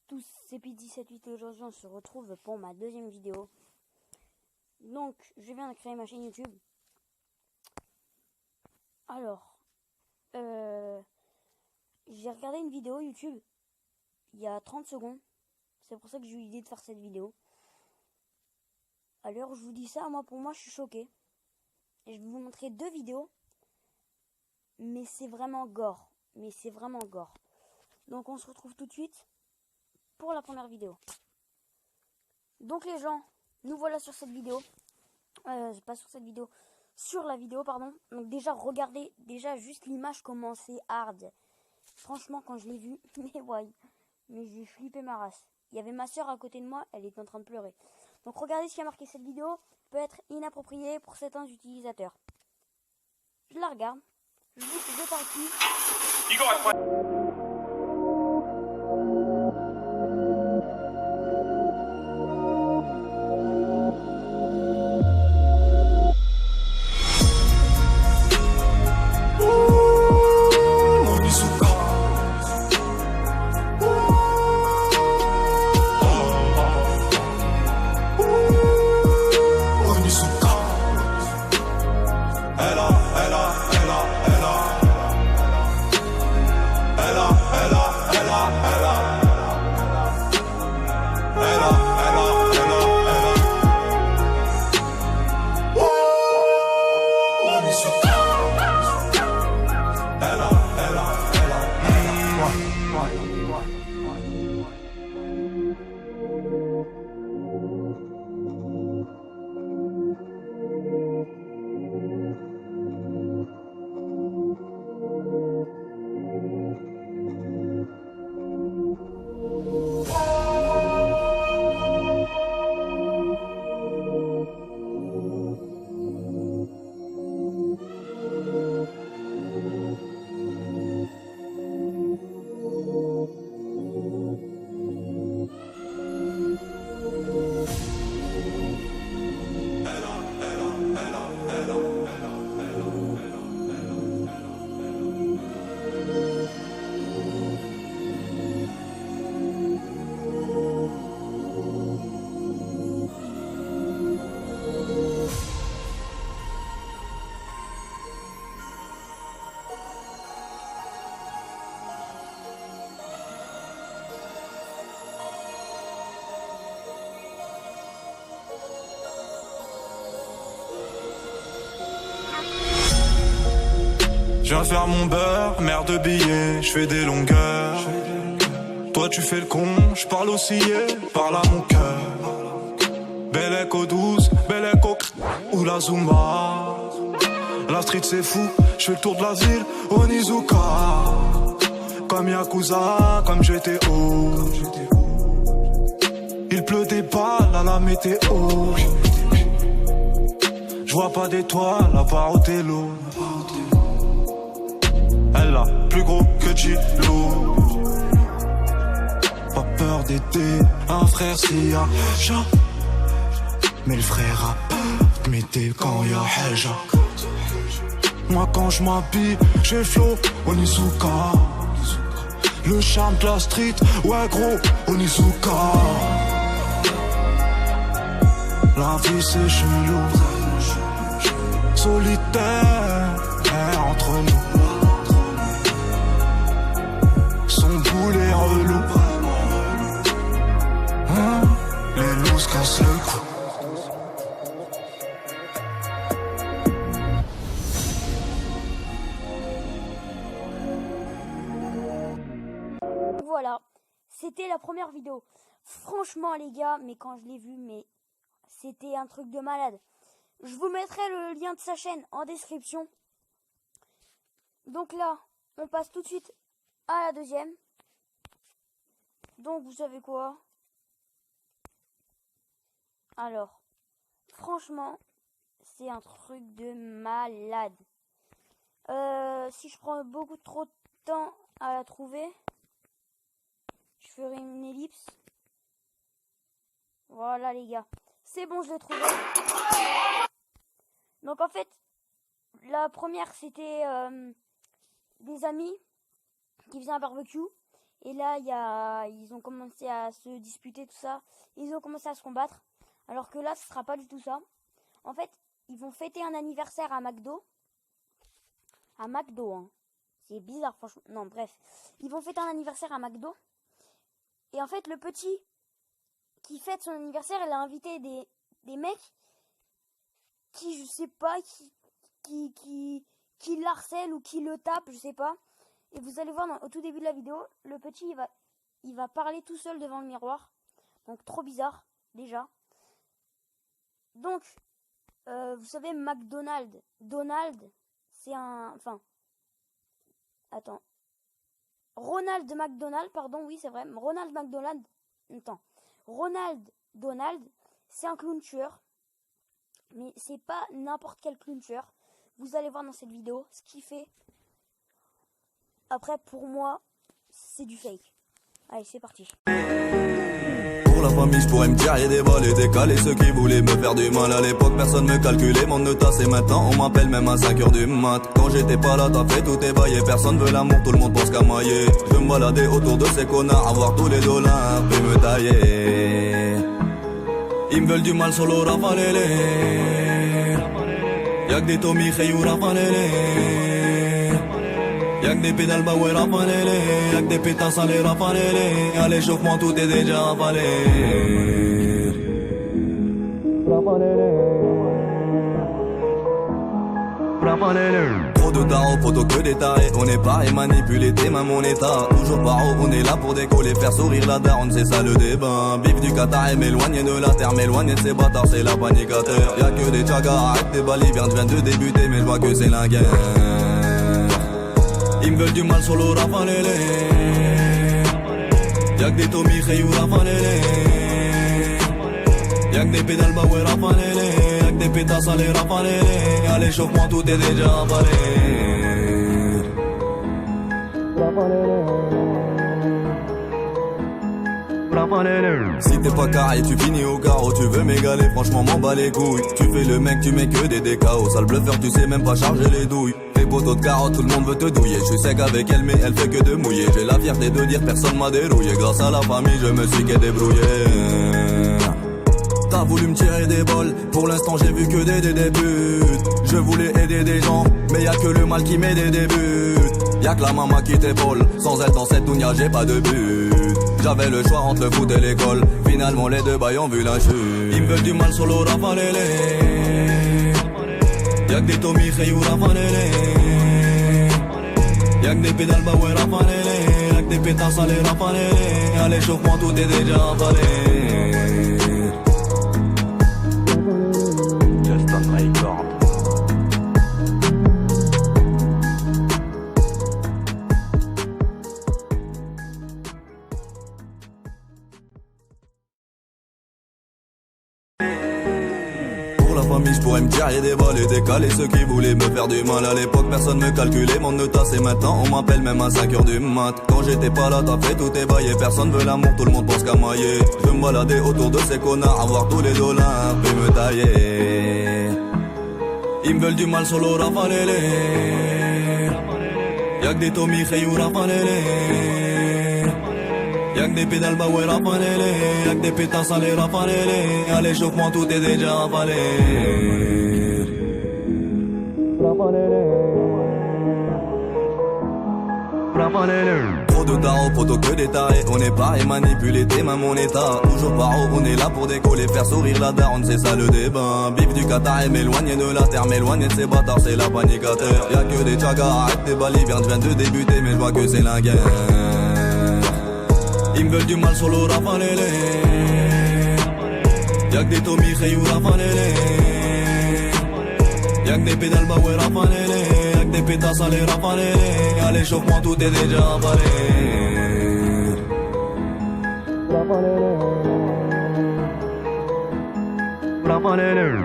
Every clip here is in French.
tous, c'est P17 et aujourd'hui on se retrouve pour ma deuxième vidéo. Donc, je viens de créer ma chaîne YouTube. Alors, j'ai regardé une vidéo YouTube il y a 30 secondes. C'est pour ça que j'ai eu l'idée de faire cette vidéo. Alors, je vous dis ça, pour moi, je suis choqué. Et je vais vous montrer deux vidéos. Mais c'est vraiment gore. Donc, on se retrouve tout de suite pour la première vidéo. Donc, les gens, nous voilà sur cette vidéo. Pas sur cette vidéo. Sur la vidéo, pardon. Donc, déjà, regardez. Déjà, juste l'image, comment c'est hard. Franchement, quand je l'ai vu, mais j'ai flippé ma race. Il y avait ma soeur à côté de moi, elle était en train de pleurer. Donc regardez ce qui a marqué. Cette vidéo peut être inappropriée pour certains utilisateurs. Je la regarde. Je dis que je parti. Je viens faire mon beurre, mère de billets, je fais des longueurs. Toi tu fais le con, je parle aussi, parle à mon cœur. Belle écho 12, belle écho ou la Zumba. La street c'est fou, je fais le tour de la ville, Onizuka. Comme Yakuza, comme GTO. Il pleut des balles à la météo. Je vois pas d'étoiles à part au télo. Elle a plus gros que Gilo. Pas peur d'aider un frère s'il y a chat. Mais le frère a peur de m'aider quand il y a Heja. Moi quand je m'habille, j'ai flow Onizuka. Le charme de la street, ouais gros Onizuka. La vie c'est chelou. Solitaire entre nous. Les relous, les loups se cassent le cou. Voilà, c'était la première vidéo. Franchement les gars, mais quand je l'ai vu, mais c'était un truc de malade. Je vous mettrai le lien de sa chaîne en description. Donc là, on passe tout de suite à la deuxième. Donc vous savez quoi? Alors, franchement, c'est un truc de malade. Si je prends beaucoup trop de temps à la trouver, je ferai une ellipse. Voilà les gars. C'est bon, je l'ai trouvé. Donc en fait, la première c'était des amis qui faisaient un barbecue. Et là, ils ont commencé à se disputer, tout ça. Ils ont commencé à se combattre. Alors que là, ce sera pas du tout ça. En fait, ils vont fêter un anniversaire à McDo. À McDo, hein. C'est bizarre, franchement. Non, bref. Ils vont fêter un anniversaire à McDo. Et en fait, le petit qui fête son anniversaire, il a invité des mecs qui, je sais pas, qui l'harcèlent ou qui le tapent, je sais pas. Et vous allez voir au tout début de la vidéo, le petit il va parler tout seul devant le miroir. Donc trop bizarre déjà. Donc vous savez McDonald's, Donald, c'est un, enfin, attends, Ronald McDonald, pardon, oui c'est vrai, Ronald McDonald, attends, Ronald Donald, c'est un clown tueur, mais c'est pas n'importe quel clown tueur. Vous allez voir dans cette vidéo ce qu'il fait. Après, pour moi, c'est du fake. Allez, c'est parti. Pour la famille, je pourrais me tirer des balles et décaler ceux qui voulaient me faire du mal. À l'époque, personne me calculait, mon nota c'est maintenant. On m'appelle même à 5h du mat. Quand j'étais pas là, t'as fait tout ébaillé. Personne veut l'amour, tout le monde pense qu'à mailler. Je veux me balader autour de ces connards, avoir tous les dollars, puis me tailler. Ils me veulent du mal, solo rafalele. Y'a que des Tommy, Khayou, rafalele. Y'a que des pédales ouais rafalele, y'a que des pétasses allez rafalele. À l'échauffement tout est déjà rafalé. Trop de tarots, photo que des tarés. On est pareil, manipulé tes mains, mon état. Toujours paro, on est là pour décoller, faire sourire la daronne, c'est ça le débat. Bif du Qatar et m'éloigner de la terre, m'éloigner de ces bâtards, c'est la panique à terre. Y'a que des tchagas, arrête tes balivernes, je viens de débuter, mais je vois que c'est la guerre. Ils me veulent du mal, solo rafalele. Y'a que des Tommy, Khayou, rafalele. Y'a que des pédales ouais rafalele. Y'a que des pétasses allez rafalele. À l'échauffement tout est déjà avalé. Si t'es pas carré, tu finis au carreau. Tu veux m'égaler, franchement m'en bats les couilles. Tu fais le mec, tu mets que des DKO. Sale bluffeur, tu sais même pas charger les douilles. Tes poteaux de carottes, tout le monde veut te douiller. Je suis sec avec elle, mais elle fait que de mouiller. J'ai la fierté de dire personne m'a dérouillé. Grâce à la famille, je me suis qu'à débrouiller. T'as voulu me tirer des balles, pour l'instant j'ai vu que des buts. Je voulais aider des gens, mais y'a que le mal qui met des buts. Y'a que la maman qui t'épaule, sans elle dans cette dounia j'ai pas de but. J'avais le choix entre le foot et l'école, finalement les deux bails ont vu la chute. Ils me veulent du mal solo rafalele. Y'a que des Tommy, Khayou, rafalele. Y'a que des pédales ouais rafalele. Y'a que des pétasses allez rafalele. À l'échauffement tout est déjà avalé. Je pourrais me tirer des balles et décaler ceux qui voulaient me faire du mal. À l'époque personne me calculait, mon nota c'est maintenant. On m'appelle même à 5h du mat. Quand j'étais pas là t'as fait tout ébaillé. Personne veut l'amour, tout le monde pense qu'à mailler. Je veux me balader autour de ces connards, avoir tous les dollars, puis me tailler. Ils me veulent du mal, solo rafalele. Y'a que des Tommy, Khayou, rafalele. Y'a que des pédales ouais rafalele. Y'a que des pétasses allez rafalele. À l'échauffement tout est déjà avalé. Trop de tarots, photo que des tarés. On est pareil, manipulé tes mains, mon état. Toujours paro, on est là pour décoller, faire sourire la daronne, c'est ça le débat. Bif du Qatar et m'éloigner de la terre, m'éloigner de ces bâtards, c'est la panique à terre. Y'a que des tchagas, arrête tes balivernes, je viens de débuter, mais je vois que c'est la guerre. Ils me veulent du mal, solo rafalele. Y'a que des Tommy, Khayou, rafalele. Y'a que des pédales ouais rafalele. Y'a que des pétasses allez rafalele. À l'échauffement tout est déjà avalé.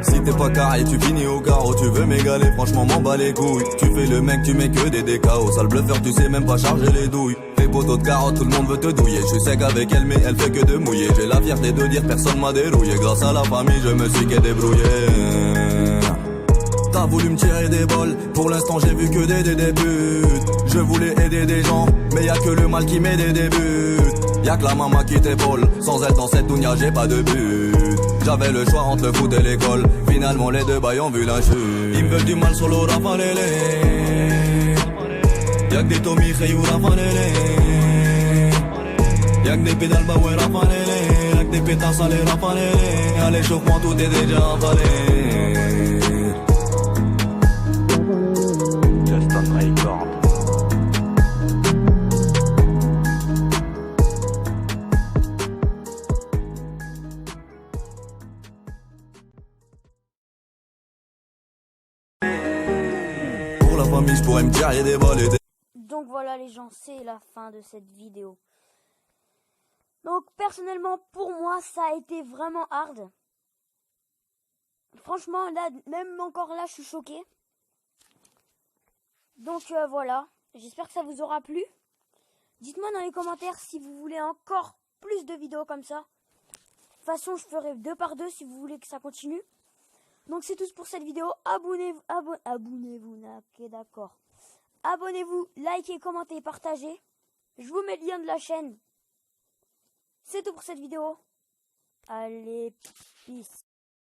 Si t'es pas carré, tu finis au carreau. Tu veux m'égaler, franchement m'en bats les couilles. Tu fais le mec, tu mets que des DKO. Sale bluffeur, tu sais même pas charger les douilles. Tes poteaux de carottes, tout le monde veut te douiller. Je suis sec avec elle, mais elle fait que de mouiller. J'ai la fierté de dire personne m'a dérouillé. Grâce à la famille, je me suis qu'à débrouiller. T'as voulu me tirer des bols, pour l'instant j'ai vu que des buts. Je voulais aider des gens, mais y a que le mal qui m'aide des buts. Y'a que la maman qui t'épaule, sans elle dans cette dounia j'ai pas de but. J'avais le choix entre le foot et l'école, finalement les deux bails ont vu la chute. Ils me veulent du mal sur le Rafalele. Y'a que des Tommy Khayou Rafalele. Y'a que des pédales bah ouais Rafalele. Y'a que des pétasses à les Rafalele. À l'échauffement tout est déjà emballé. Justin Record. Pour la famille je pourrais me tirer des balles et des... Donc voilà les gens, c'est la fin de cette vidéo. Donc personnellement pour moi ça a été vraiment hard. Franchement là, même encore là je suis choquée. Donc voilà, j'espère que ça vous aura plu. Dites-moi dans les commentaires si vous voulez encore plus de vidéos comme ça. De toute façon je ferai 2 par 2 si vous voulez que ça continue. Donc c'est tout pour cette vidéo. Abonnez-vous, ok d'accord. Abonnez-vous, likez, commentez, partagez. Je vous mets le lien de la chaîne. C'est tout pour cette vidéo. Allez, peace.